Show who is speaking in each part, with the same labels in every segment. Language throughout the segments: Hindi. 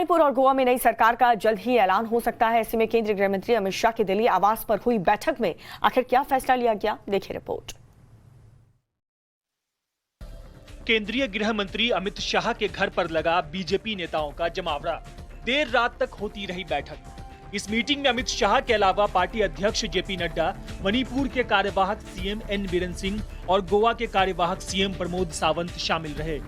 Speaker 1: मणिपुर और गोवा में नई सरकार का जल्द ही ऐलान हो सकता है। ऐसे में केंद्रीय गृह मंत्री अमित शाह की दिल्ली आवास पर हुई बैठक में आखिर क्या फैसला लिया गया, देखिए रिपोर्ट।
Speaker 2: केंद्रीय गृह मंत्री अमित शाह के घर पर लगा बीजेपी नेताओं का जमावड़ा। देर रात तक होती रही बैठक। इस मीटिंग में अमित शाह के अलावा पार्टी अध्यक्ष जेपी नड्डा, मणिपुर के कार्यवाहक सीएम एन बीरेन सिंह और गोवा के कार्यवाहक सीएम प्रमोद सावंत शामिल रहे।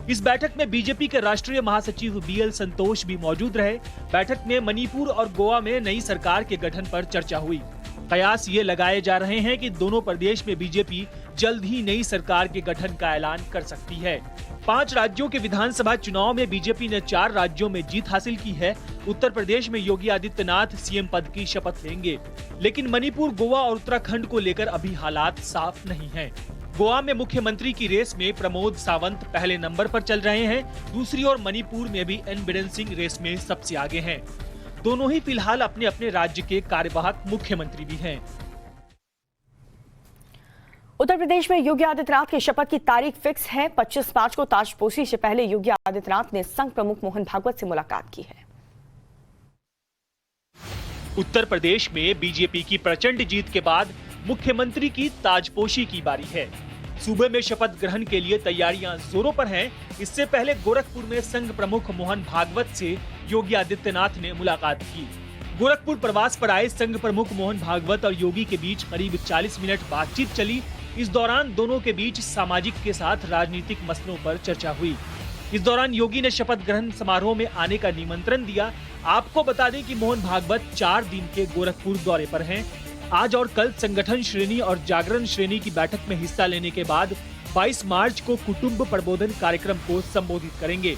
Speaker 2: इस बैठक में बीजेपी के राष्ट्रीय महासचिव बीएल संतोष भी मौजूद रहे। बैठक में मणिपुर और गोवा में नई सरकार के गठन पर चर्चा हुई। कयास ये लगाए जा रहे हैं कि दोनों प्रदेश में बीजेपी जल्द ही नई सरकार के गठन का ऐलान कर सकती है। 5 राज्यों के विधानसभा चुनाव में बीजेपी ने 4 राज्यों में जीत हासिल की है। उत्तर प्रदेश में योगी आदित्यनाथ सीएम पद की शपथ लेंगे, लेकिन मणिपुर, गोवा और उत्तराखंड को लेकर अभी हालात साफ नहीं हैं। गोवा में मुख्यमंत्री की रेस में प्रमोद सावंत पहले नंबर पर चल रहे हैं। दूसरी ओर मणिपुर में भी एन बीरेन सिंह रेस में सबसे आगे हैं। दोनों ही फिलहाल अपने अपने राज्य के कार्यवाहक मुख्यमंत्री भी हैं।
Speaker 1: उत्तर प्रदेश में योगी आदित्यनाथ की शपथ की तारीख फिक्स है। 25 मार्च को ताजपोशी से पहले योगी आदित्यनाथ ने संघ प्रमुख मोहन भागवत से मुलाकात की है।
Speaker 2: उत्तर प्रदेश में बीजेपी की प्रचंड जीत के बाद मुख्यमंत्री की ताजपोशी की बारी है। सूबे में शपथ ग्रहण के लिए तैयारियां जोरों पर हैं। इससे पहले गोरखपुर में संघ प्रमुख मोहन भागवत से योगी आदित्यनाथ ने मुलाकात की। गोरखपुर प्रवास पर आए संघ प्रमुख मोहन भागवत और योगी के बीच करीब 40 मिनट बातचीत चली। इस दौरान दोनों के बीच सामाजिक के साथ राजनीतिक मसलों पर चर्चा हुई। इस दौरान योगी ने शपथ ग्रहण समारोह में आने का निमंत्रण दिया। आपको बता दें कि मोहन भागवत 4 दिन के गोरखपुर दौरे पर हैं। आज और कल संगठन श्रेणी और जागरण श्रेणी की बैठक में हिस्सा लेने के बाद 22 मार्च को कुटुंब प्रबोधन कार्यक्रम को संबोधित करेंगे।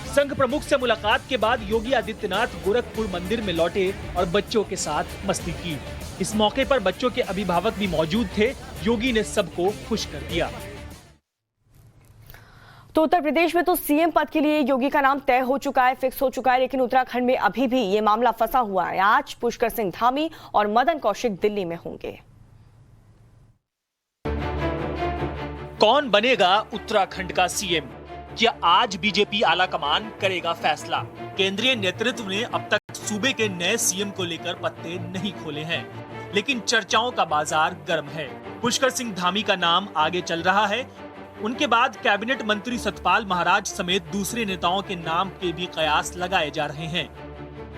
Speaker 2: संघ प्रमुख से मुलाकात के बाद योगी आदित्यनाथ गोरखपुर मंदिर में लौटे और बच्चों के साथ मस्ती की। इस मौके पर बच्चों के अभिभावक भी मौजूद थे। योगी ने सबको खुश कर दिया।
Speaker 1: तो उत्तर प्रदेश में तो सीएम पद के लिए योगी का नाम तय हो चुका है, फिक्स हो चुका है, लेकिन उत्तराखंड में अभी भी ये मामला फंसा हुआ है। आज पुष्कर सिंह धामी और मदन कौशिक दिल्ली में होंगे।
Speaker 2: कौन बनेगा उत्तराखंड का सीएम? क्या आज बीजेपी आलाकमान करेगा फैसला? केंद्रीय नेतृत्व ने अब तक सूबे के नए सीएम को लेकर पत्ते नहीं खोले हैं, लेकिन चर्चाओं का बाजार गर्म है। पुष्कर सिंह धामी का नाम आगे चल रहा है। उनके बाद कैबिनेट मंत्री सतपाल महाराज समेत दूसरे नेताओं के नाम के भी कयास लगाए जा रहे हैं।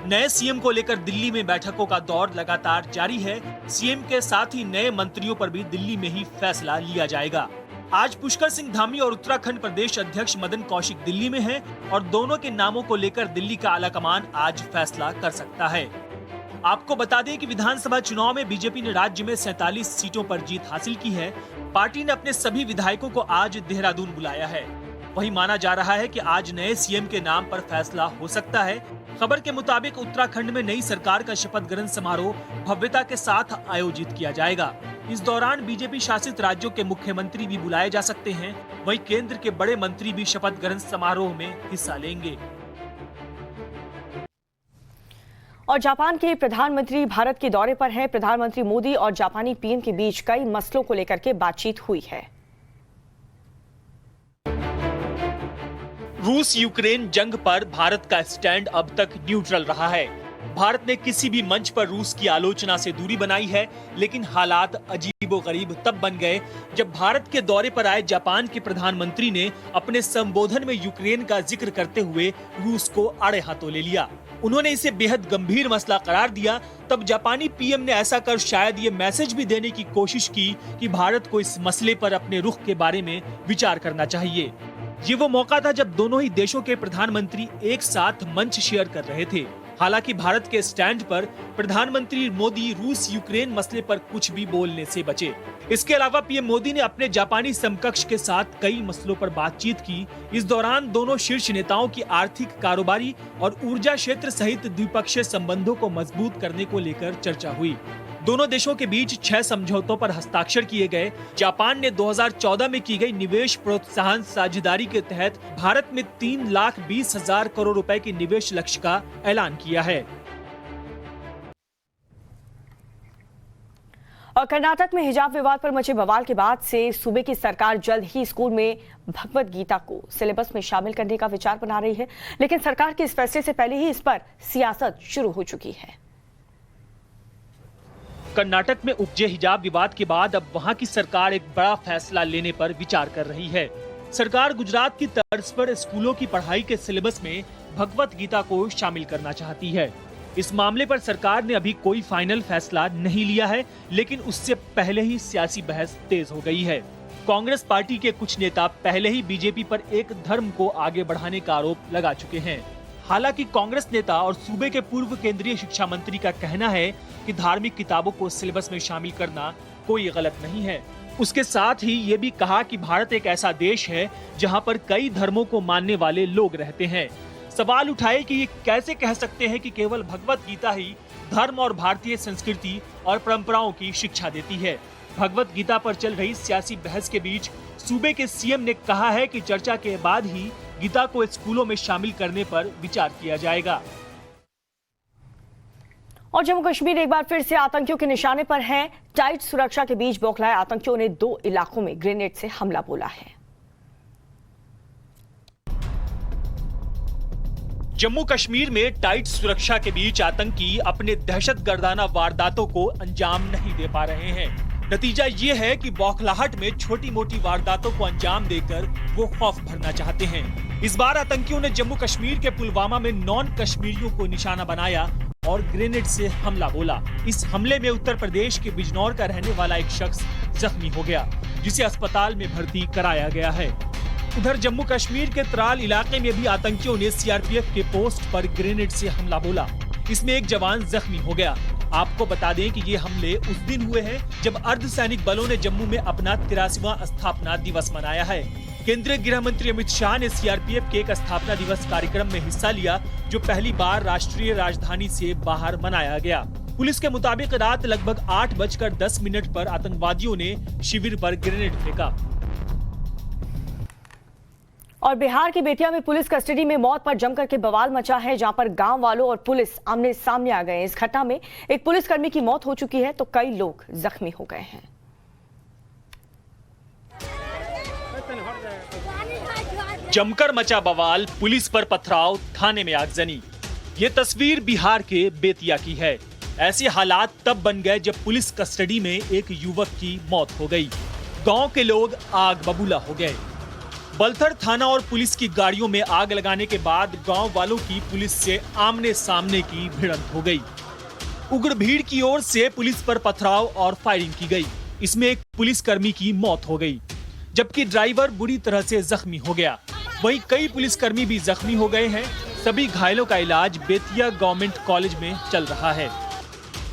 Speaker 2: नए सीएम को लेकर दिल्ली में बैठकों का दौर लगातार जारी है। सीएम के साथ ही नए मंत्रियों पर भी दिल्ली में ही फैसला लिया जाएगा। आज पुष्कर सिंह धामी और उत्तराखंड प्रदेश अध्यक्ष मदन कौशिक दिल्ली में हैं और दोनों के नामों को लेकर दिल्ली का आलाकमान आज फैसला कर सकता है। आपको बता दें कि विधानसभा चुनाव में बीजेपी ने राज्य में 47 सीटों पर जीत हासिल की है। पार्टी ने अपने सभी विधायकों को आज देहरादून बुलाया है। वही माना जा रहा है कि आज नए सीएम के नाम पर फैसला हो सकता है। खबर के मुताबिक उत्तराखंड में नई सरकार का शपथ ग्रहण समारोह भव्यता के साथ आयोजित किया जाएगा। इस दौरान बीजेपी शासित राज्यों के मुख्यमंत्री भी बुलाए जा सकते हैं। वहीं केंद्र के बड़े मंत्री भी शपथ ग्रहण समारोह में हिस्सा लेंगे।
Speaker 1: और जापान के प्रधानमंत्री भारत के दौरे पर हैं। प्रधानमंत्री मोदी और जापानी पीएम के बीच कई मसलों को लेकर के बातचीत हुई है।
Speaker 2: रूस यूक्रेन जंग पर भारत का स्टैंड अब तक न्यूट्रल रहा है। भारत ने किसी भी मंच पर रूस की आलोचना से दूरी बनाई है, लेकिन हालात अजीबोगरीब तब बन गए जब भारत के दौरे पर आए जापान के प्रधानमंत्री ने अपने संबोधन में यूक्रेन का जिक्र करते हुए रूस को आड़े हाथों ले लिया। उन्होंने इसे बेहद गंभीर मसला करार दिया। तब जापानी पीएम ने ऐसा कर शायद ये मैसेज भी देने की कोशिश की कि भारत को इस मसले पर अपने रुख के बारे में विचार करना चाहिए। ये वो मौका था जब दोनों ही देशों के प्रधानमंत्री एक साथ मंच शेयर कर रहे थे। हालांकि भारत के स्टैंड पर प्रधानमंत्री मोदी रूस यूक्रेन मसले पर कुछ भी बोलने से बचे। इसके अलावा पीएम मोदी ने अपने जापानी समकक्ष के साथ कई मसलों पर बातचीत की। इस दौरान दोनों शीर्ष नेताओं की आर्थिक, कारोबारी और ऊर्जा क्षेत्र सहित द्विपक्षीय संबंधों को मजबूत करने को लेकर चर्चा हुई। दोनों देशों के बीच 6 समझौतों पर हस्ताक्षर किए गए। जापान ने 2014 में की गई निवेश प्रोत्साहन साझेदारी के तहत भारत में 3,20,000 करोड़ रुपए के निवेश लक्ष्य का ऐलान किया है।
Speaker 1: और कर्नाटक में हिजाब विवाद पर मचे बवाल के बाद से सूबे की सरकार जल्द ही स्कूल में भगवत गीता को सिलेबस में शामिल करने का विचार बना रही है, लेकिन सरकार के इस फैसले से पहले ही इस पर सियासत शुरू हो चुकी है।
Speaker 2: कर्नाटक में उपजे हिजाब विवाद के बाद अब वहां की सरकार एक बड़ा फैसला लेने पर विचार कर रही है। सरकार गुजरात की तर्ज पर स्कूलों की पढ़ाई के सिलेबस में भगवत गीता को शामिल करना चाहती है। इस मामले पर सरकार ने अभी कोई फाइनल फैसला नहीं लिया है, लेकिन उससे पहले ही सियासी बहस तेज हो गई है। कांग्रेस पार्टी के कुछ नेता पहले ही बीजेपी पर एक धर्म को आगे बढ़ाने का आरोप लगा चुके हैं। हालांकि कांग्रेस नेता और सूबे के पूर्व केंद्रीय शिक्षा मंत्री का कहना है कि धार्मिक किताबों को सिलेबस में शामिल करना कोई गलत नहीं है। उसके साथ ही ये भी कहा कि भारत एक ऐसा देश है जहां पर कई धर्मों को मानने वाले लोग रहते हैं। सवाल उठाए कि ये कैसे कह सकते हैं कि केवल भगवत गीता ही धर्म और भारतीय संस्कृति और परंपराओं की शिक्षा देती है। भगवत गीता पर चल रही सियासी बहस के बीच सूबे के सीएम ने कहा है कि चर्चा के बाद ही गीता को स्कूलों में शामिल करने पर विचार किया जाएगा।
Speaker 1: और जम्मू कश्मीर एक बार फिर से आतंकियों के निशाने पर है। टाइट सुरक्षा के बीच बौखलाए आतंकियों ने 2 इलाकों में ग्रेनेड से हमला बोला है।
Speaker 2: जम्मू कश्मीर में टाइट सुरक्षा के बीच आतंकी अपने दहशतगर्दाना वारदातों को अंजाम नहीं दे पा रहे हैं। नतीजा ये है कि बौखलाहट में छोटी मोटी वारदातों को अंजाम देकर वो खौफ भरना चाहते हैं। इस बार आतंकियों ने जम्मू कश्मीर के पुलवामा में नॉन कश्मीरियों को निशाना बनाया और ग्रेनेड से हमला बोला। इस हमले में उत्तर प्रदेश के बिजनौर का रहने वाला एक शख्स जख्मी हो गया, जिसे अस्पताल में भर्ती कराया गया है। उधर जम्मू कश्मीर के त्राल इलाके में भी आतंकियों ने सीआरपीएफ के पोस्ट पर ग्रेनेड से हमला बोला। इसमें एक जवान जख्मी हो गया। आपको बता दें कि ये हमले उस दिन हुए हैं जब अर्धसैनिक बलों ने जम्मू में अपना 83वां स्थापना दिवस मनाया है। केंद्रीय गृह मंत्री अमित शाह ने सीआरपीएफ के एक स्थापना दिवस कार्यक्रम में हिस्सा लिया, जो पहली बार राष्ट्रीय राजधानी से बाहर मनाया गया। पुलिस के मुताबिक रात लगभग 8:10 पर आतंकवादियों ने शिविर पर ग्रेनेड फेंका।
Speaker 1: और बिहार की बेतिया में पुलिस कस्टडी में मौत पर जमकर के बवाल मचा है, जहां पर गांव वालों और पुलिस आमने सामने आ गए। इस घटना में एक पुलिसकर्मी की मौत हो चुकी है तो कई लोग जख्मी हो गए हैं।
Speaker 2: जमकर मचा बवाल, पुलिस पर पथराव, थाने में आगजनी। ये तस्वीर बिहार के बेतिया की है। ऐसे हालात तब बन गए जब पुलिस कस्टडी में एक युवक की मौत हो गई। गांव के लोग आग बबूला हो गए। बलथर थाना और पुलिस की गाड़ियों में आग लगाने के बाद गांव वालों की पुलिस से आमने सामने की भिड़ंत हो गई। उग्र भीड़ की ओर से पुलिस पर पथराव और फायरिंग की गई। इसमें एक पुलिसकर्मी की मौत हो गई, जबकि ड्राइवर बुरी तरह से जख्मी हो गया। वहीं कई पुलिसकर्मी भी जख्मी हो गए हैं। सभी घायलों का इलाज बेतिया गवर्नमेंट कॉलेज में चल रहा है।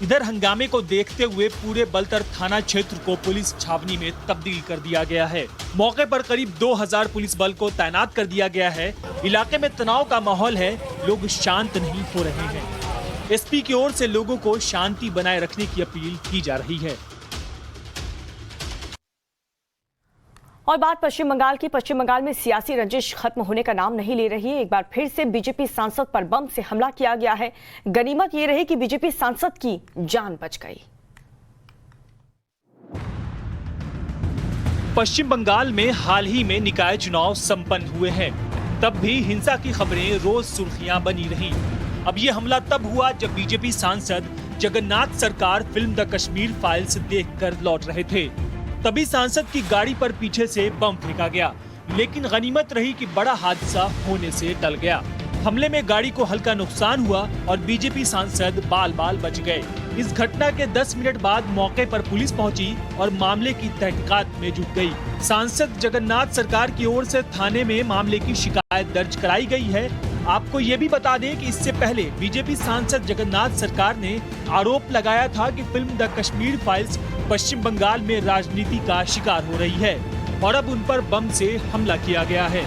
Speaker 2: इधर हंगामे को देखते हुए पूरे बलतर थाना क्षेत्र को पुलिस छावनी में तब्दील कर दिया गया है। मौके पर करीब 2000 पुलिस बल को तैनात कर दिया गया है। इलाके में तनाव का माहौल है, लोग शांत नहीं हो रहे हैं। एसपी की ओर से लोगों को शांति बनाए रखने की अपील की जा रही है।
Speaker 1: और बात पश्चिम बंगाल की। पश्चिम बंगाल में सियासी रंजिश खत्म होने का नाम नहीं ले रही है। एक बार फिर से बीजेपी सांसद पर बम से हमला किया गया है। गनीमत ये रही कि बीजेपी सांसद की जान बच गई।
Speaker 2: पश्चिम बंगाल में हाल ही में निकाय चुनाव संपन्न हुए हैं, तब भी हिंसा की खबरें रोज सुर्खियां बनी रहीं। अब ये हमला तब हुआ जब बीजेपी सांसद जगन्नाथ सरकार फिल्म द कश्मीर फाइल्स देखकर लौट रहे थे। तभी सांसद की गाड़ी पर पीछे से बम फेंका गया, लेकिन गनीमत रही कि बड़ा हादसा होने से टल गया। हमले में गाड़ी को हल्का नुकसान हुआ और बीजेपी सांसद बाल बाल बच गए। इस घटना के 10 मिनट बाद मौके पर पुलिस पहुंची और मामले की तहकीकात में जुट गई। सांसद जगन्नाथ सरकार की ओर से थाने में मामले की शिकायत दर्ज कराई गई है। आपको ये भी बता दें कि इससे पहले बीजेपी सांसद जगन्नाथ सरकार ने आरोप लगाया था कि फिल्म द कश्मीर फाइल्स पश्चिम बंगाल में राजनीति का शिकार हो रही है और अब उन पर बम से हमला किया गया है।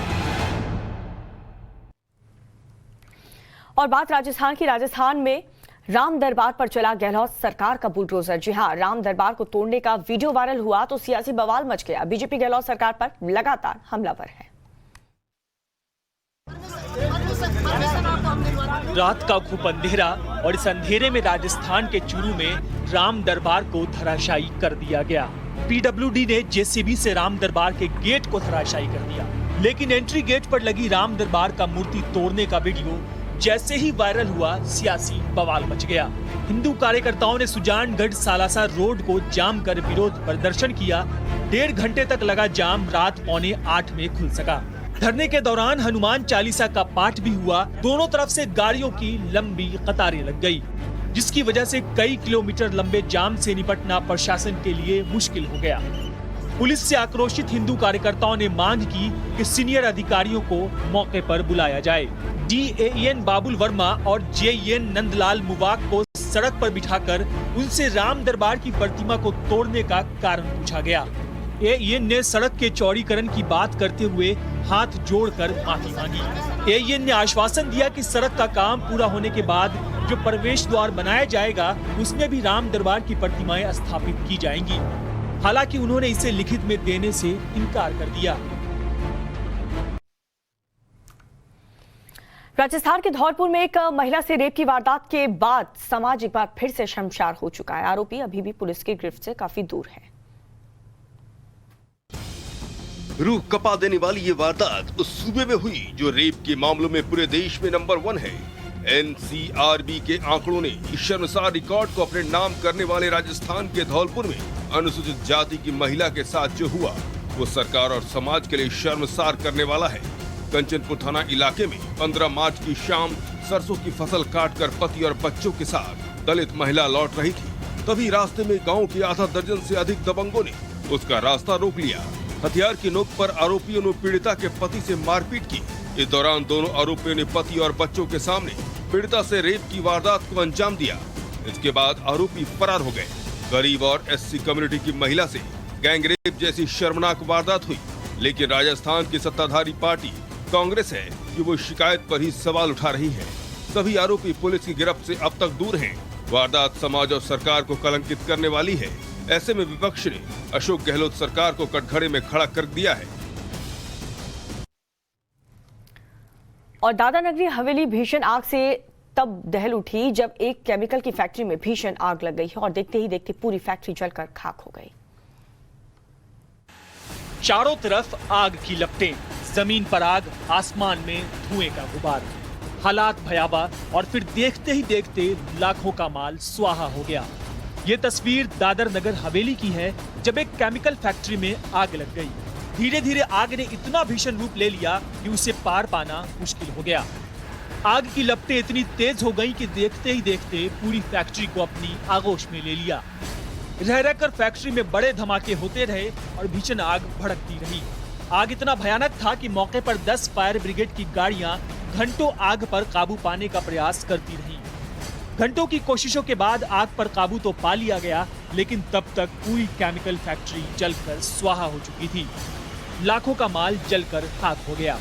Speaker 1: और बात राजस्थान की। राजस्थान में राम दरबार पर चला गहलोत सरकार का बुलडोजर। जी हां, राम दरबार को तोड़ने का वीडियो वायरल हुआ तो सियासी बवाल मच गया। बीजेपी गहलोत सरकार पर लगातार हमलावर है।
Speaker 2: रात का खूब अंधेरा और इस अंधेरे में राजस्थान के चूरू में राम दरबार को धराशायी कर दिया गया। पीडब्ल्यूडी ने जेसीबी से राम दरबार के गेट को धराशायी कर दिया, लेकिन एंट्री गेट पर लगी राम दरबार का मूर्ति तोड़ने का वीडियो जैसे ही वायरल हुआ, सियासी बवाल मच गया। हिंदू कार्यकर्ताओं ने सुजानगढ़ सालासर रोड को जाम कर विरोध प्रदर्शन किया। 1.5 घंटे तक लगा जाम रात 7:45 में खुल सका। धरने के दौरान हनुमान चालीसा का पाठ भी हुआ। दोनों तरफ से गाड़ियों की लंबी कतारें लग गई, जिसकी वजह से कई किलोमीटर लंबे जाम से निपटना प्रशासन के लिए मुश्किल हो गया। पुलिस से आक्रोशित हिंदू कार्यकर्ताओं ने मांग की कि सीनियर अधिकारियों को मौके पर बुलाया जाए। DAEN बाबुल वर्मा और JEN नंदलाल मुबाक को सड़क पर बिठाकर उनसे राम दरबार की प्रतिमा को तोड़ने का कारण पूछा गया। AEN ने सड़क के चौड़ीकरण की बात करते हुए हाथ जोड़कर माफी मांगी। AEN ने आश्वासन दिया कि सड़क का काम पूरा होने के बाद जो प्रवेश द्वार बनाया जाएगा उसमें भी राम दरबार की प्रतिमाएं स्थापित की जाएंगी। हालांकि उन्होंने इसे लिखित में देने से इनकार कर दिया।
Speaker 1: राजस्थान के धौलपुर में एक महिला से रेप की वारदात के बाद समाज एक बार फिर से शर्मसार हो चुका है। आरोपी अभी भी पुलिस की गिरफ्त से काफी दूर है।
Speaker 3: रूह कपा देने वाली ये वारदात उस सूबे में हुई जो रेप के मामलों में पूरे देश में नंबर 1 है। NCRB के आंकड़ों ने इस शर्मसार रिकॉर्ड को अपने नाम करने वाले राजस्थान के धौलपुर में अनुसूचित जाति की महिला के साथ जो हुआ वो सरकार और समाज के लिए शर्मसार करने वाला है। कंचनपुर थाना इलाके में 15 मार्च की शाम सरसों की फसल काटकर पति और बच्चों के साथ दलित महिला लौट रही थी। तभी रास्ते में गांव के आधा दर्जन से अधिक दबंगों ने उसका रास्ता रोक लिया। हथियार की नोक पर आरोपियों ने पीड़िता के पति से मारपीट की। इस दौरान दोनों आरोपियों ने पति और बच्चों के सामने पीड़िता से रेप की वारदात को अंजाम दिया। इसके बाद आरोपी फरार हो गए। गरीब और SC कम्युनिटी की महिला से गैंग रेप जैसी शर्मनाक वारदात हुई, लेकिन राजस्थान की सत्ताधारी पार्टी कांग्रेस है कि वो शिकायत पर ही सवाल उठा रही है। सभी आरोपी पुलिस की गिरफ्त से अब तक दूर हैं। वारदात समाज और सरकार को कलंकित करने वाली है। ऐसे में विपक्ष ने अशोक गहलोत सरकार को कटघरे में खड़ा कर दिया है।
Speaker 1: और दादरा नगरी हवेली भीषण आग से तब दहल उठी जब एक केमिकल की फैक्ट्री में भीषण आग लग गई और देखते ही देखते पूरी फैक्ट्री जलकर खाक हो गई।
Speaker 2: चारों तरफ आग की लपटें, जमीन पर आग, आसमान में धुएं का गुबार। हालात भयावह और फिर देखते ही देखते लाखों का माल स्वाहा हो गया। ये तस्वीर दादर नगर हवेली की है जब एक केमिकल फैक्ट्री में आग लग गई। धीरे धीरे आग ने इतना भीषण रूप ले लिया कि उसे पार पाना मुश्किल हो गया। आग की लपटें इतनी तेज हो गईं कि देखते ही देखते पूरी फैक्ट्री को अपनी आगोश में ले लिया। रह रहकर फैक्ट्री में बड़े धमाके होते रहे और भीषण आग भड़कती रही। आग इतना भयानक था कि मौके पर 10 फायर ब्रिगेड की गाड़ियां घंटों आग पर काबू पाने का प्रयास करती रहीं। घंटों की कोशिशों के बाद आग पर काबू तो पा लिया गया, लेकिन तब तक पूरी केमिकल फैक्ट्री जलकर स्वाहा हो चुकी थी। लाखों का माल जलकर खाक हो गया।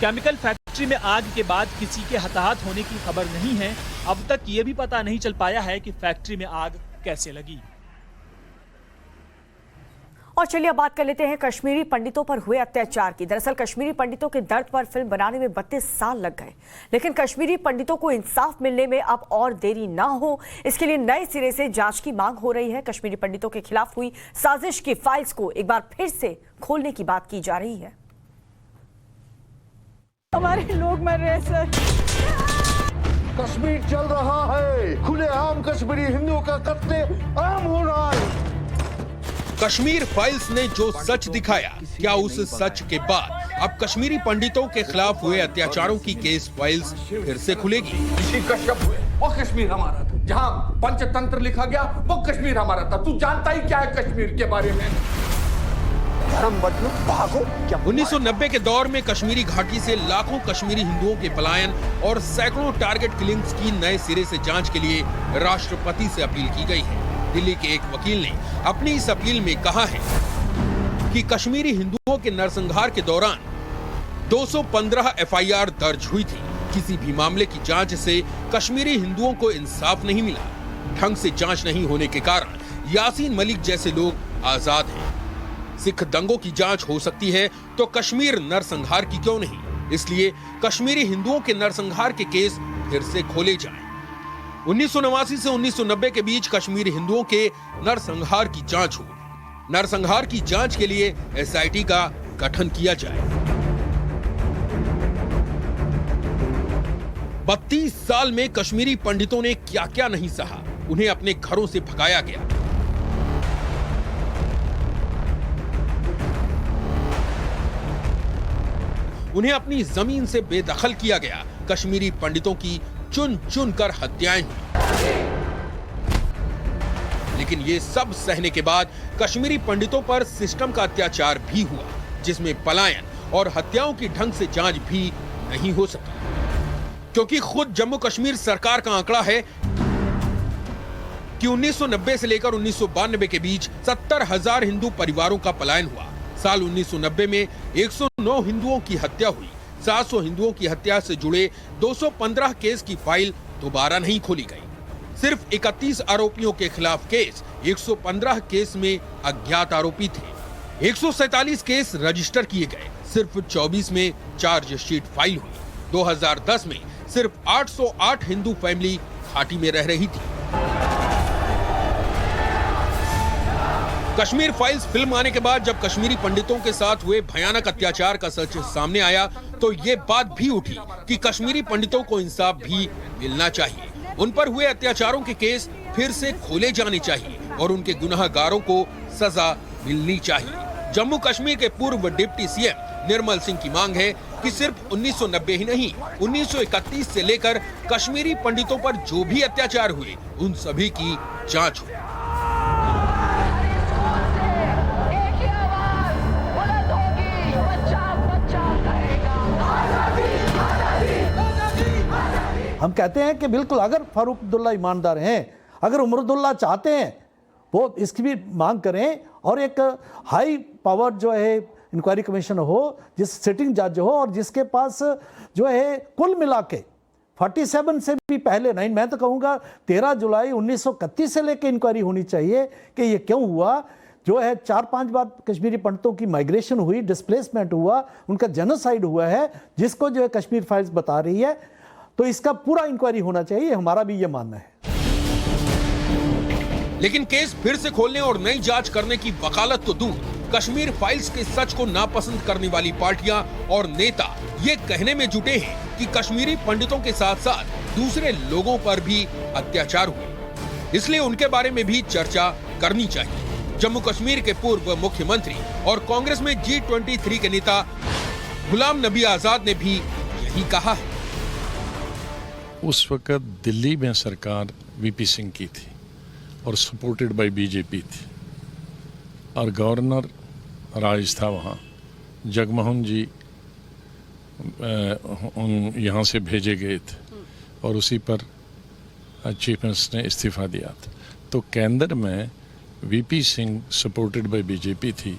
Speaker 2: केमिकल फैक्ट्री में आग के बाद किसी के हताहत होने की खबर नहीं है। अब तक ये भी पता नहीं चल पाया है कि फैक्ट्री में आग कैसे लगी।
Speaker 1: और चलिए अब बात कर लेते हैं कश्मीरी पंडितों पर हुए अत्याचार की। दरअसल कश्मीरी पंडितों के दर्द पर फिल्म बनाने में 32 साल लग गए, लेकिन कश्मीरी पंडितों को इंसाफ मिलने में अब और देरी ना हो, इसके लिए नए सिरे से जांच की मांग हो रही है। कश्मीरी पंडितों के खिलाफ हुई साजिश की फाइल्स को एक बार फिर से खोलने की बात की जा रही है।
Speaker 4: हमारे लोग मर रहे हैं सर।
Speaker 5: कश्मीर चल रहा है, खुलेआम कश्मीरी हिंदुओं का कत्ले आम हो रहा है।
Speaker 6: कश्मीर फाइल्स ने जो सच दिखाया, क्या उस सच के बाद अब कश्मीरी पंडितों के खिलाफ हुए अत्याचारों की केस फाइल्स फिर से खुलेगी?
Speaker 7: ऋषि कश्यप हुए, वो कश्मीर हमारा था। जहाँ पंचतंत्र लिखा गया वो कश्मीर हमारा था। तू जानता ही क्या है कश्मीर के बारे में?
Speaker 5: धर्म बदलो, भागो। क्या
Speaker 6: 1990 के दौर में कश्मीरी घाटी से लाखों कश्मीरी हिंदुओं के पलायन और सैकड़ों टारगेट किलिंग्स की नए सिरे से जांच के लिए राष्ट्रपति से अपील की गई है। दिल्ली के एक वकील ने अपनी इस अपील में कहा है कि कश्मीरी हिंदुओं के नरसंहार के दौरान 215 FIR दर्ज हुई थी। किसी भी मामले की जांच से कश्मीरी हिंदुओं को इंसाफ नहीं मिला। ढंग से जांच नहीं होने के कारण यासीन मलिक जैसे लोग आजाद हैं। सिख दंगों की जांच हो सकती है तो कश्मीर नरसंहार की क्यों नहीं? इसलिए कश्मीरी हिंदुओं के नरसंहार के केस फिर से खोले जाएं। 1989 से 1990 के बीच कश्मीरी हिंदुओं के नरसंहार की जांच हो। नरसंहार की जांच के लिए एसआईटी का गठन किया जाए। 32 साल में कश्मीरी पंडितों ने क्या क्या नहीं सहा, उन्हें अपने घरों से भगाया गया। उन्हें अपनी जमीन से बेदखल किया गया। कश्मीरी पंडितों की चुन चुन कर हत्याएं हुई। लेकिन ये सब सहने के बाद कश्मीरी पंडितों पर सिस्टम का अत्याचार भी हुआ, जिसमें पलायन और हत्याओं की ढंग से जांच भी नहीं हो सकी। क्योंकि खुद जम्मू कश्मीर सरकार का आंकड़ा है कि 1990 से लेकर 1992 के बीच 70,000 हिंदू परिवारों का पलायन हुआ। साल 1990 में 109 हिंदुओं की हत्या हुई। 700 हिंदुओं की हत्या से जुड़े 215 केस की फाइल दोबारा नहीं खोली गई। सिर्फ 31 आरोपियों के खिलाफ केस, 115 केस में अज्ञात आरोपी थे। 147 केस रजिस्टर किए गए, सिर्फ 24 में चार्जशीट फाइल हुई। 2010 में सिर्फ 808 हिंदू फैमिली घाटी में रह रही थी। कश्मीर फाइल्स फिल्म आने के बाद जब कश्मीरी पंडितों के साथ हुए भयानक अत्याचार का सच सामने आया तो ये बात भी उठी कि कश्मीरी पंडितों को इंसाफ भी मिलना चाहिए। उन पर हुए अत्याचारों के केस फिर से खोले जाने चाहिए और उनके गुनाहगारों को सजा मिलनी चाहिए। जम्मू कश्मीर के पूर्व डिप्टी सीएम निर्मल सिंह की मांग है कि सिर्फ 1990 ही नहीं, 1931 से लेकर कश्मीरी पंडितों पर जो भी अत्याचार हुए उन सभी की जांच हो।
Speaker 8: हम कहते हैं कि बिल्कुल अगर फारूक अब्दुल्ला ईमानदार हैं, अगर उमर अब्दुल्ला चाहते हैं वो इसकी भी मांग करें और एक हाई पावर जो है इंक्वायरी कमीशन हो, जिस सिटिंग जज हो और जिसके पास जो है कुल मिला के 47 से भी पहले नहीं, मैं तो कहूँगा 13 जुलाई 1931 से लेकर इंक्वायरी होनी चाहिए कि ये क्यों हुआ। जो है 4-5 बार कश्मीरी पंडितों की माइग्रेशन हुई, डिस्प्लेसमेंट हुआ, उनका जेनोसाइड हुआ है, जिसको जो है कश्मीर फाइल्स बता रही है। तो इसका पूरा इंक्वायरी होना चाहिए, हमारा भी ये मानना है।
Speaker 6: लेकिन केस फिर से खोलने और नई जांच करने की वकालत तो दूर, कश्मीर फाइल्स के सच को नापसंद करने वाली पार्टियां और नेता ये कहने में जुटे हैं कि कश्मीरी पंडितों के साथ साथ दूसरे लोगों पर भी अत्याचार हुए, इसलिए उनके बारे में भी चर्चा करनी चाहिए। जम्मू कश्मीर के पूर्व मुख्यमंत्री और कांग्रेस में G23 के नेता गुलाम नबी आजाद ने भी यही कहा है।
Speaker 9: उस वक्त दिल्ली में सरकार वीपी सिंह की थी और सपोर्टेड बाय बीजेपी थी और गवर्नर राज था वहाँ। जगमोहन जी यहाँ से भेजे गए थे और उसी पर चीफ मिनिस्टर ने इस्तीफा दिया था। तो केंद्र में VP Singh supported by BJP थी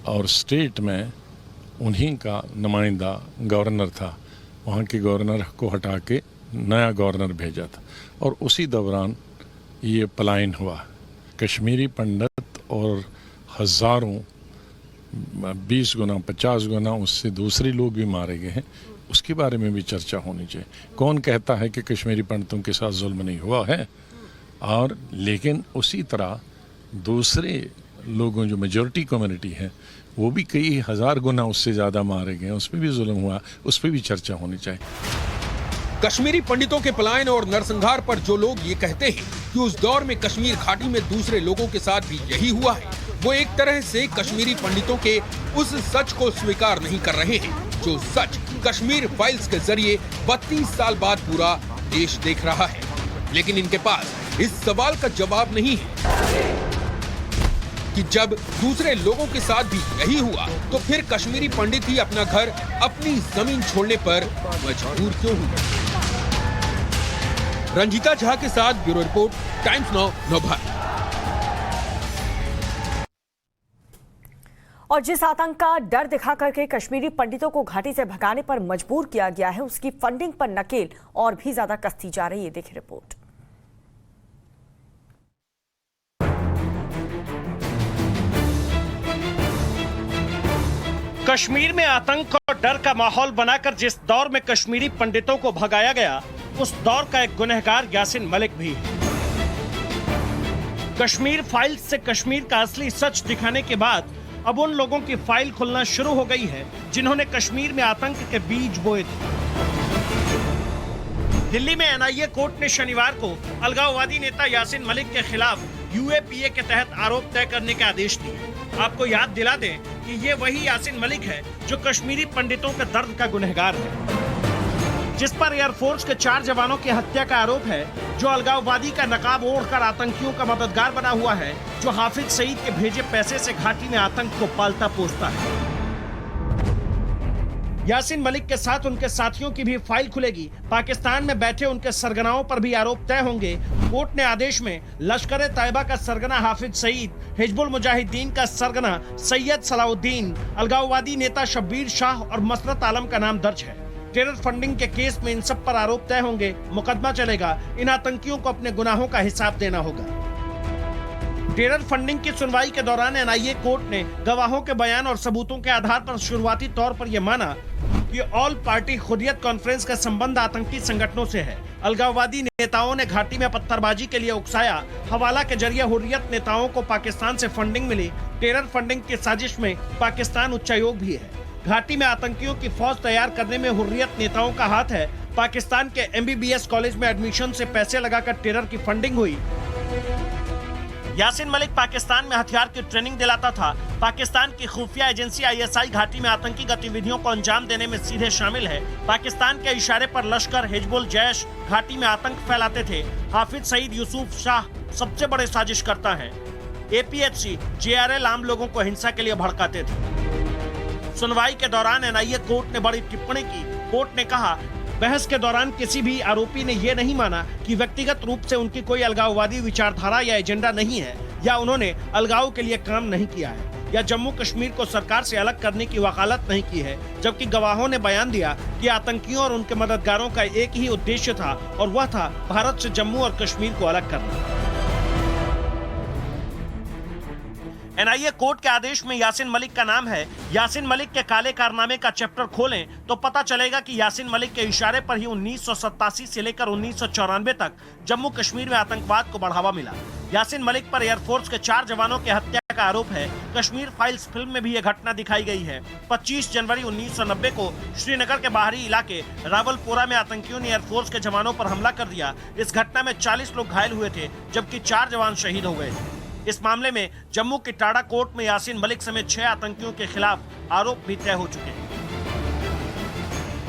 Speaker 9: और स्टेट में उन्हीं का नुमाइंदा गवर्नर था। वहाँ के गवर्नर को हटा के नया गवर्नर भेजा था और उसी दौरान ये पलायन हुआ। कश्मीरी पंडित और हज़ारों 20 गुना 50 गुना उससे दूसरे लोग भी मारे गए हैं, उसके बारे में भी चर्चा होनी चाहिए। कौन कहता है कि कश्मीरी पंडितों के साथ जुल्म नहीं हुआ है? और लेकिन उसी तरह दूसरे लोगों जो मेजॉरिटी कम्युनिटी है वो भी कई हज़ार गुना उससे ज़्यादा मारे गए, उस पर भी जुल्म हुआ, उस पर भी चर्चा होनी चाहिए।
Speaker 6: कश्मीरी पंडितों के पलायन और नरसंहार पर जो लोग ये कहते हैं कि उस दौर में कश्मीर घाटी में दूसरे लोगों के साथ भी यही हुआ है, वो एक तरह से कश्मीरी पंडितों के उस सच को स्वीकार नहीं कर रहे हैं जो सच कश्मीर फाइल्स के जरिए 32 साल बाद पूरा देश देख रहा है। लेकिन इनके पास इस सवाल का जवाब नहीं है कि जब दूसरे लोगों के साथ भी यही हुआ तो फिर कश्मीरी पंडित ही अपना घर, अपनी जमीन छोड़ने पर मजबूर क्यों हुए। रंजीता झा के साथ bureau report, times now Navbharat.
Speaker 1: और जिस आतंक का डर दिखा करके कश्मीरी पंडितों को घाटी से भगाने पर मजबूर किया गया है, उसकी फंडिंग पर नकेल और भी ज्यादा कसती जा रही है। देखिए रिपोर्ट।
Speaker 10: कश्मीर में आतंक और डर का माहौल बनाकर जिस दौर में कश्मीरी पंडितों को भगाया गया, उस दौर का एक गुनहगार यासिन मलिक भी है। कश्मीर फाइल्स से कश्मीर का असली सच दिखाने के बाद अब उन लोगों की फाइल खुलना शुरू हो गई है जिन्होंने कश्मीर में आतंक के बीज बोए थे। दिल्ली में एनआईए कोर्ट ने शनिवार को अलगाववादी नेता यासिन मलिक के खिलाफ यूएपीए के तहत आरोप तय करने के आदेश दिए। आपको याद दिला दें कि ये वही यासिन मलिक है जो कश्मीरी पंडितों के दर्द का गुनहगार है, जिस पर एयरफोर्स के 4 जवानों की हत्या का आरोप है, जो अलगाववादी का नकाब ओढ़कर आतंकियों का मददगार बना हुआ है, जो हाफिज सईद के भेजे पैसे से घाटी में आतंक को पालता पोसता है। यासिन मलिक के साथ उनके साथियों की भी फाइल खुलेगी। पाकिस्तान में बैठे उनके सरगनाओं पर भी आरोप तय होंगे। कोर्ट ने आदेश में लश्कर तैयबा का सरगना हाफिज सईद, हिजबुल मुजाहिदीन का सरगना सैयद सलाउद्दीन, अलगाववादी नेता शब्बीर शाह और मसरत आलम का नाम दर्ज है। टेरर फंडिंग के केस में इन सब पर आरोप तय होंगे, मुकदमा चलेगा। इन आतंकियों को अपने गुनाहों का हिसाब देना होगा। टेरर फंडिंग की सुनवाई के दौरान एनआईए कोर्ट ने गवाहों के बयान और सबूतों के आधार पर शुरुआती तौर पर यह माना कि ऑल पार्टी खुदियत कॉन्फ्रेंस का संबंध आतंकी संगठनों से है। अलगाववादी नेताओं ने घाटी में पत्थरबाजी के लिए उकसाया। हवाला के जरिए हुर्रियत नेताओं को पाकिस्तान से फंडिंग मिली। टेरर फंडिंग की साजिश में पाकिस्तान उच्चायोग भी है। घाटी में आतंकियों की फौज तैयार करने में हुर्रियत नेताओं का हाथ है। पाकिस्तान के एमबीबीएस कॉलेज में एडमिशन से पैसे लगाकर टेरर की फंडिंग हुई। यासिन मलिक पाकिस्तान में हथियार की ट्रेनिंग दिलाता था। पाकिस्तान की खुफिया एजेंसी आईएसआई घाटी में आतंकी गतिविधियों को अंजाम देने में सीधे शामिल है। पाकिस्तान के इशारे पर लश्कर, हिजबुल, जैश घाटी में आतंक फैलाते थे। हाफिज सईद यूसुफ शाह सबसे बड़े साजिशकर्ता हैं। एपीएचसी, जेआरएल आम लोगों को हिंसा के लिए भड़काते थे। सुनवाई के दौरान एनआईए कोर्ट ने बड़ी टिप्पणी की। कोर्ट ने कहा, बहस के दौरान किसी भी आरोपी ने यह नहीं माना कि व्यक्तिगत रूप से उनकी कोई अलगाववादी विचारधारा या एजेंडा नहीं है, या उन्होंने अलगाव के लिए काम नहीं किया है, या जम्मू कश्मीर को सरकार से अलग करने की वकालत नहीं की है। जबकि गवाहों ने बयान दिया कि आतंकियों और उनके मददगारों का एक ही उद्देश्य था, और वह था भारत से जम्मू और कश्मीर को अलग करना। एनआईए कोर्ट के आदेश में यासिन मलिक का नाम है। यासिन मलिक के काले कारनामे का चैप्टर खोलें तो पता चलेगा कि यासिन मलिक के इशारे पर ही 1987 से लेकर 1994 तक जम्मू कश्मीर में आतंकवाद को बढ़ावा मिला। यासिन मलिक पर एयरफोर्स के 4 जवानों के हत्या का आरोप है। कश्मीर फाइल्स फिल्म में भी यह घटना दिखाई गई है। 25 जनवरी 1990 को श्रीनगर के बाहरी इलाके रावलपोरा में आतंकियों ने एयरफोर्स के जवानों पर हमला कर दिया। इस घटना में 40 लोग घायल हुए थे, जबकि 4 जवान शहीद हो गए थे। इस मामले में जम्मू की टाडा कोर्ट में यासिन मलिक समेत 6 आतंकियों के खिलाफ आरोप भी तय हो चुके हैं।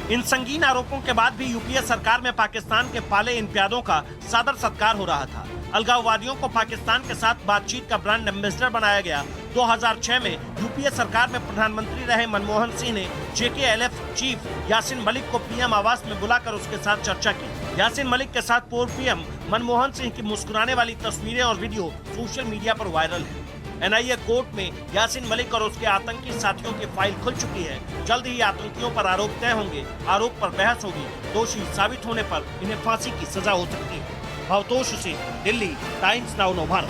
Speaker 10: इन संगीन आरोपों के बाद भी यूपीए सरकार में पाकिस्तान के पाले इन प्यादों का सादर सत्कार हो रहा था। अलगाववादियों को पाकिस्तान के साथ बातचीत का ब्रांड एम्बेसडर बनाया गया। 2006 में यूपीए सरकार में प्रधानमंत्री रहे मनमोहन सिंह ने जेकेएलएफ चीफ यासिन मलिक को पीएम आवास में बुलाकर उसके साथ चर्चा की। यासिन मलिक के साथ पूर्व पीएम मनमोहन सिंह की मुस्कुराने वाली तस्वीरें और वीडियो सोशल मीडिया पर वायरल है। एनआईए कोर्ट में यासिन मलिक और उसके आतंकी साथियों की फाइल खुल चुकी है। जल्द ही आतंकियों पर आरोप तय होंगे। आरोप पर बहस होगी। दोषी साबित होने पर इन्हें फांसी की सजा हो सकती है। Bhavtosh Singh, Delhi, times now Navbharat.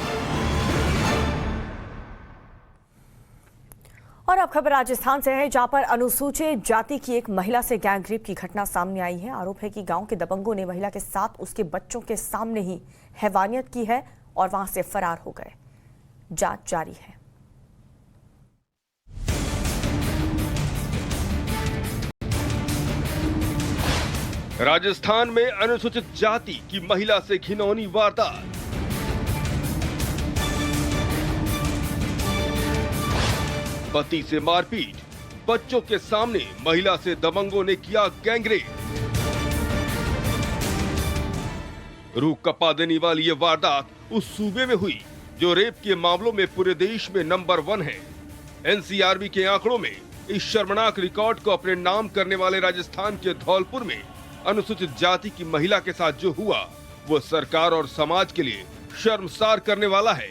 Speaker 1: और अब खबर राजस्थान से है, जहां पर अनुसूचित जाति की एक महिला से गैंगरेप की घटना सामने आई है। आरोप है कि गांव के दबंगों ने महिला के साथ उसके बच्चों के सामने ही हैवानियत की है और वहां से फरार हो गए। जांच जारी है।
Speaker 3: राजस्थान में अनुसूचित जाति की महिला से घिनौनी वारदात। पति से मारपीट, बच्चों के सामने महिला से दबंगों ने किया गैंगरेप। रूह कपा देने वाली ये वारदात उस सूबे में हुई जो रेप के मामलों में पूरे देश में नंबर 1 है। एनसीआरबी के आंकड़ों में इस शर्मनाक रिकॉर्ड को अपने नाम करने वाले राजस्थान के धौलपुर में अनुसूचित जाति की महिला के साथ जो हुआ वो सरकार और समाज के लिए शर्मसार करने वाला है।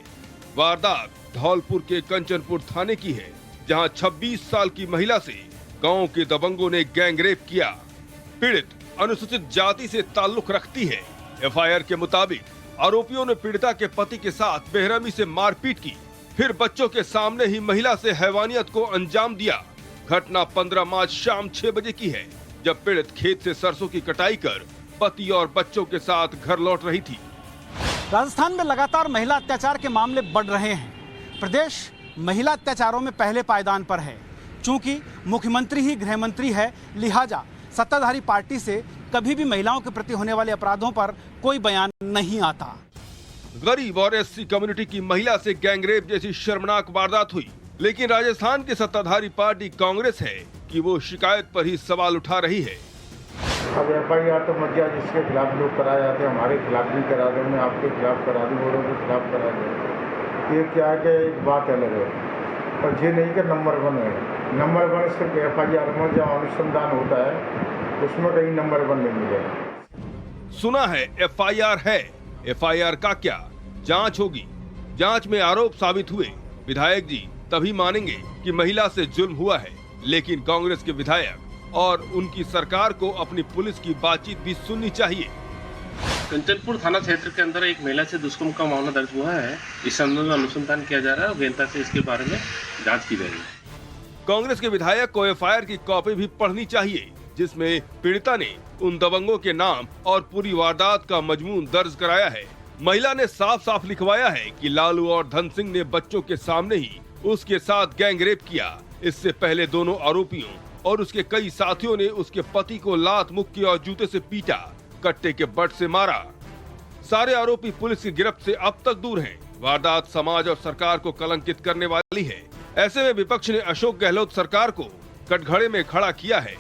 Speaker 3: वारदात धौलपुर के कंचनपुर थाने की है, जहां 26 साल की महिला से गांव के दबंगों ने गैंगरेप किया। पीड़ित अनुसूचित जाति से ताल्लुक रखती है। एफआईआर के मुताबिक आरोपियों ने पीड़िता के पति के साथ बेरहमी से मारपीट की, फिर बच्चों के सामने ही महिला से हैवानियत को अंजाम दिया। घटना 15 मार्च शाम 6 बजे की है, जब पीड़ित खेत से सरसों की कटाई कर पति और बच्चों के साथ घर लौट रही थी।
Speaker 11: राजस्थान में लगातार महिला अत्याचार के मामले बढ़ रहे हैं। प्रदेश महिला अत्याचारों में पहले पायदान पर है। चूंकि मुख्यमंत्री ही गृह मंत्री है, लिहाजा सत्ताधारी पार्टी से कभी भी महिलाओं के प्रति होने वाले अपराधों पर कोई बयान नहीं आता।
Speaker 3: गरीब और एससी कम्युनिटी की महिला से गैंगरेप जैसी शर्मनाक वारदात हुई, लेकिन राजस्थान की सत्ताधारी पार्टी कांग्रेस है कि वो शिकायत पर ही सवाल उठा रही है।
Speaker 5: अब FIR तो मत गया, जिसके खिलाफ लोग कराए जाते हैं, हमारे खिलाफ भी करा दो, मैं आपके खिलाफ करा दूँ, वो लोगों के खिलाफ करा दूँ। ये क्या है कि एक बात अलग है, पर ये नहीं कि नंबर 1 है। नंबर 1 सिर्फ FIR में जब अनुसंधान होता है उसमें कहीं नंबर 1 नहीं मिलेगा।
Speaker 3: सुना है FIR है, FIR का क्या, जांच होगी। जांच में आरोप साबित हुए विधायक जी तभी मानेंगे कि महिला से जुल्म हुआ है, लेकिन कांग्रेस के विधायक और उनकी सरकार को अपनी पुलिस की बातचीत भी सुननी चाहिए।
Speaker 12: कंचनपुर थाना क्षेत्र के अंदर एक महिला से दुष्कर्म का मामला दर्ज हुआ है। इस संबंध में अनुसंधान किया जा रहा है और गहनता से इसके बारे में जांच की जाएगी।
Speaker 3: कांग्रेस के विधायक को FIR की कॉपी भी पढ़नी चाहिए, जिसमें पीड़िता ने उन दबंगों के नाम और पूरी वारदात का मजमून दर्ज कराया है। महिला ने साफ साफ लिखवाया है कि लालू और धन सिंह ने बच्चों के सामने ही उसके साथ गैंगरेप किया। इससे पहले दोनों आरोपियों और उसके कई साथियों ने उसके पति को लात, मुक्की और जूते से पीटा, कट्टे के बट से मारा। सारे आरोपी पुलिस की गिरफ्त से अब तक दूर हैं। वारदात समाज और सरकार को कलंकित करने वाली है। ऐसे में विपक्ष ने अशोक गहलोत सरकार को कटघरे में खड़ा किया है